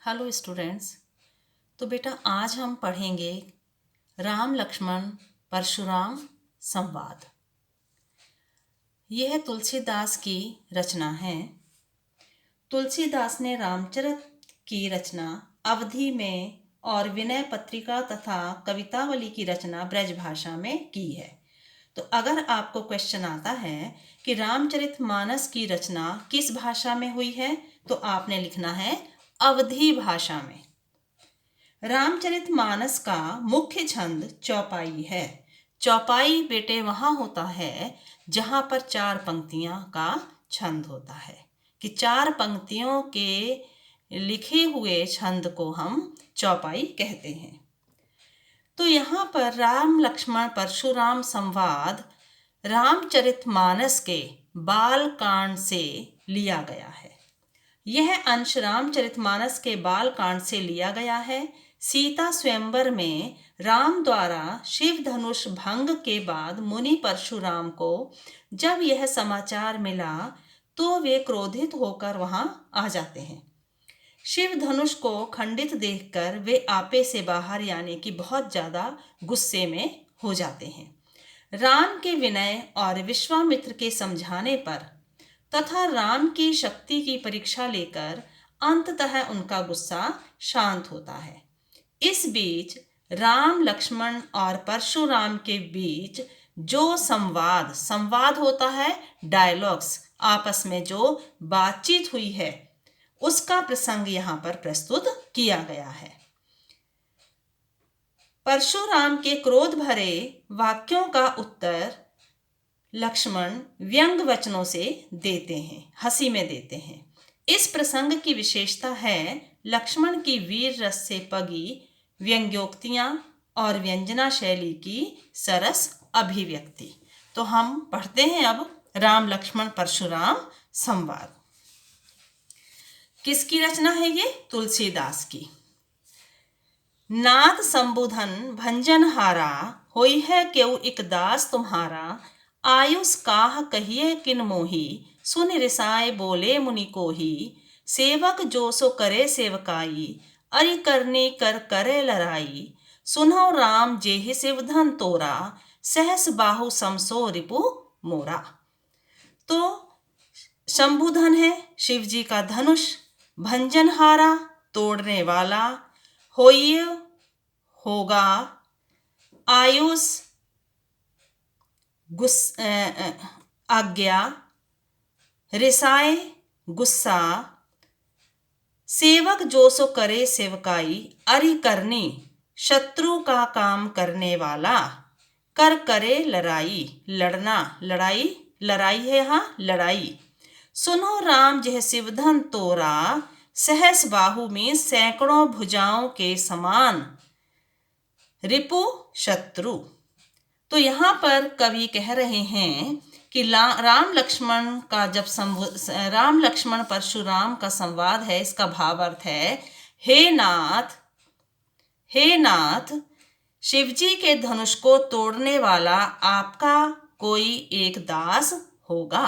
Hello students. तो बेटा आज हम पढ़ेंगे राम लक्ष्मण परशुराम संवाद। यह तुलसीदास की रचना है। तुलसीदास ने रामचरित की रचना अवधि में और विनय पत्रिका तथा कवितावली की रचना ब्रज भाषा में की है। तो अगर आपको क्वेश्चन आता है कि रामचरितमानस की रचना किस भाषा में हुई है, तो आपने लिखना है अवधी भाषा में। रामचरितमानस का मुख्य छंद चौपाई है। चौपाई बेटे वहाँ होता है जहाँ पर 4 पंक्तियाँ का छंद होता है, कि 4 पंक्तियों के लिखे हुए छंद को हम चौपाई कहते हैं। तो यहाँ पर राम लक्ष्मण परशुराम संवाद रामचरितमानस के बाल कांड से लिया गया है। यह अंश रामचरितमानस के बाल कांड से लिया गया है। सीता स्वयंवर में राम द्वारा शिव धनुष भंग के बाद मुनि परशुराम को जब यह समाचार मिला तो वे क्रोधित होकर वहां आ जाते हैं। शिव धनुष को खंडित देखकर वे आपे से बाहर यानी कि बहुत ज्यादा गुस्से में हो जाते हैं। राम के विनय और विश्वामित्र के समझाने पर तथा राम की शक्ति की परीक्षा लेकर अंततः उनका गुस्सा शांत होता है। इस बीच राम लक्ष्मण और परशुराम के बीच जो संवाद होता है, डायलॉग्स, आपस में जो बातचीत हुई है, उसका प्रसंग यहाँ पर प्रस्तुत किया गया है। परशुराम के क्रोध भरे वाक्यों का उत्तर लक्ष्मण व्यंग वचनों से देते हैं, हंसी में देते हैं। इस प्रसंग की विशेषता है लक्ष्मण की वीर रस से पगी व्यंग्योक्तियां और व्यंजना शैली की सरस अभिव्यक्ति। तो हम पढ़ते हैं अब राम लक्ष्मण परशुराम संवाद। किसकी रचना है ये? तुलसीदास की। नाथ संबुधन भंजन हारा, होई है केउ इक दास तुम्हारा। आयुष काह कहिए किन मोही, सुन रिसाए बोले मुनि कोही। सेवक जो सो करे सेवकाई, अरि करनी कर करे लड़ाई। सुनौ राम जेहि शिवधन तोरा, सहस बाहु समसो रिपु मोरा। तो शंभुधन है शिव जी का धनुष, भंजनहारा तोड़ने वाला, होइए होगा, आयुष आज्ञा, रिसाए गुस्सा, सेवक जो सो करे सेवकाई, अरि करनी शत्रु का काम करने वाला, कर करे लड़ाई, लड़ना, लड़ाई है यहाँ लड़ाई। सुनो राम जह शिवधन तोरा, सहस बाहु में सैकड़ों भुजाओं के समान, रिपु शत्रु। तो यहाँ पर कवि कह रहे हैं कि राम लक्ष्मण परशुराम का संवाद है। इसका भावार्थ है, हे नाथ, शिवजी के धनुष को तोड़ने वाला आपका कोई एक दास होगा।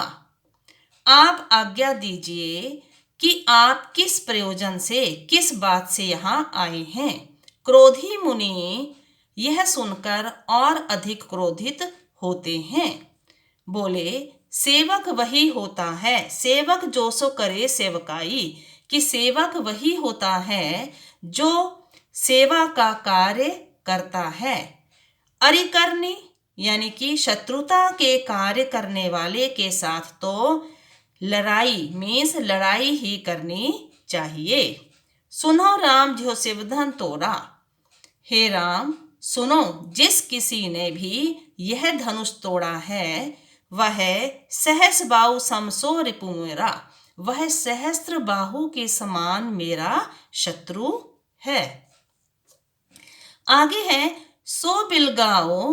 आप आज्ञा दीजिए कि आप किस प्रयोजन से, किस बात से यहाँ आए हैं। क्रोधी मुनि यह सुनकर और अधिक क्रोधित होते हैं। बोले, सेवक वही होता है, सेवक जो सो करे सेवकाई, कि सेवक वही होता है जो सेवा का कार्य करता है। अरिकरनी यानी कि शत्रुता के कार्य करने वाले के साथ तो लड़ाई मीन्स लड़ाई ही करनी चाहिए। सुनो राम जो शिवधन तोड़ा, हे राम सुनो, जिस किसी ने भी यह धनुष तोड़ा है वह सहस बाहु समसो रिपु मेरा, वह सहस्त्र बाहु के समान मेरा शत्रु है। आगे है, सो बिलगाओ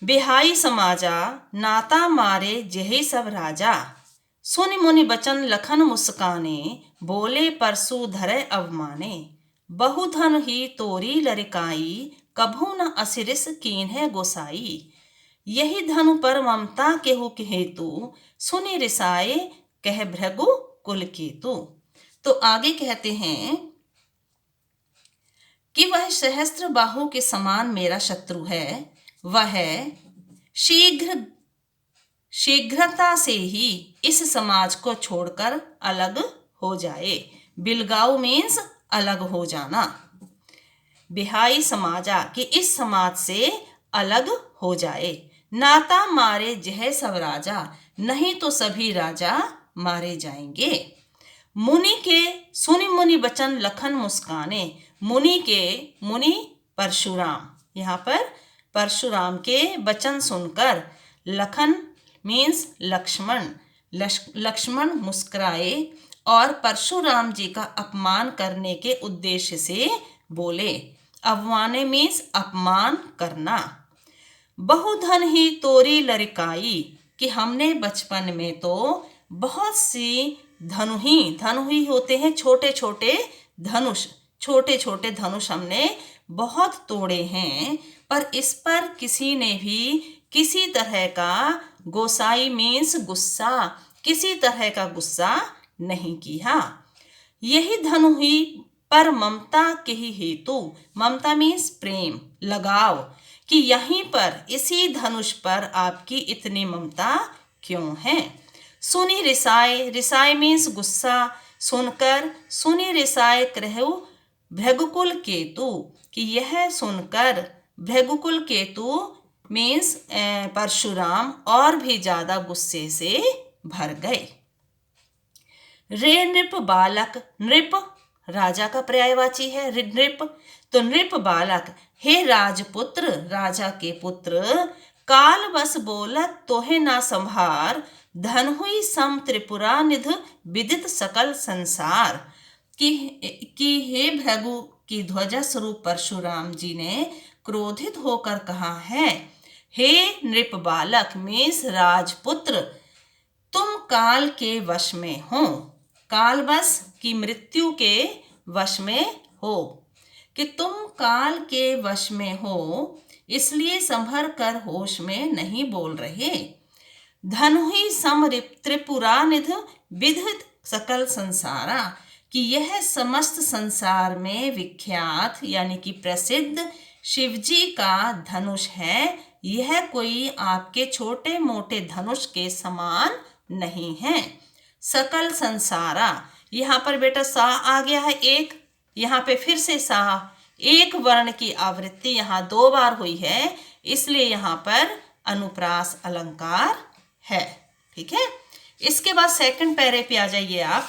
बिहाई समाजा, नाता मारे जेहि सब राजा। सुनि मुनि बचन लखन मुस्काने, बोले परसु धरे अवमाने। बहुधन ही तोरी लरिकाई, कभू न असिरिस कीन्हे गोसाई। यही धनु पर ममता केहू हेतु, सुनि रिसाए कह भृगु कुल केतु। तो आगे कहते हैं कि वह सहस्त्र बाहु के समान मेरा शत्रु है, वह शीघ्रता से ही इस समाज को छोड़कर अलग हो जाए। बिलगाऊ मीन्स अलग हो जाना। बिहाई समाजा कि इस समाज से अलग हो जाए। नाता मारे जह सब राजा, नहीं तो सभी राजा मारे जाएंगे। मुनि के सुनि मुनि बचन लखन मुस्काने। मुनि परशुराम, यहाँ पर परशुराम के वचन सुनकर लखन मीन्स लक्ष्मण मुस्कुराए और परशुराम जी का अपमान करने के उद्देश्य से बोले। अवमाने मीन्स अपमान करना। बहुधन ही तोरी लड़काई कि हमने बचपन में तो बहुत सी धनुही होते हैं छोटे छोटे धनुष हमने बहुत तोड़े हैं, पर इस पर किसी ने भी किसी तरह का गोसाई मीन्स गुस्सा, किसी तरह का गुस्सा नहीं किया। यही धनुही पर ममता के ही हेतु, ममता मीन्स प्रेम, लगाव, कि यहीं पर इसी धनुष पर आपकी इतनी ममता क्यों है। सुनी रिसाए मीन्स गुस्सा, सुनकर सुनी रिसाए क्रहु भृगुकुल केतु, कि यह सुनकर भृगुकुल केतु मीन्स परशुराम और भी ज्यादा गुस्से से भर गए। रे नृप बालक, नृप राजा का पर्यायवाची है नृप, तो नृप बालक हे राजपुत्र, राजा के पुत्र, काल बस बोलत तोहे ना संभार, धन हुई सम त्रिपुरा निध विदित सकल संसार, कि हे भृगु की ध्वजा स्वरूप परशुराम जी ने क्रोधित होकर कहा है, हे नृप बालक मीन्स राजपुत्र, तुम काल के वश में हो, काल बस की मृत्यु के वश में हो, कि तुम काल के वश में हो, इसलिए संभर कर होश में नहीं बोल रहे। धनुहि सम त्रिपुरा निध विदित सकल संसारा, कि यह समस्त संसार में विख्यात यानी कि प्रसिद्ध शिवजी का धनुष है, यह कोई आपके छोटे मोटे धनुष के समान नहीं है। सकल संसारा, यहाँ पर बेटा सा आ गया है एक, यहाँ पे फिर से सा, एक वर्ण की आवृत्ति यहाँ 2 बार हुई है, इसलिए यहाँ पर अनुप्रास अलंकार है। ठीक है, इसके बाद सेकंड पैरे पे आ जाइए आप।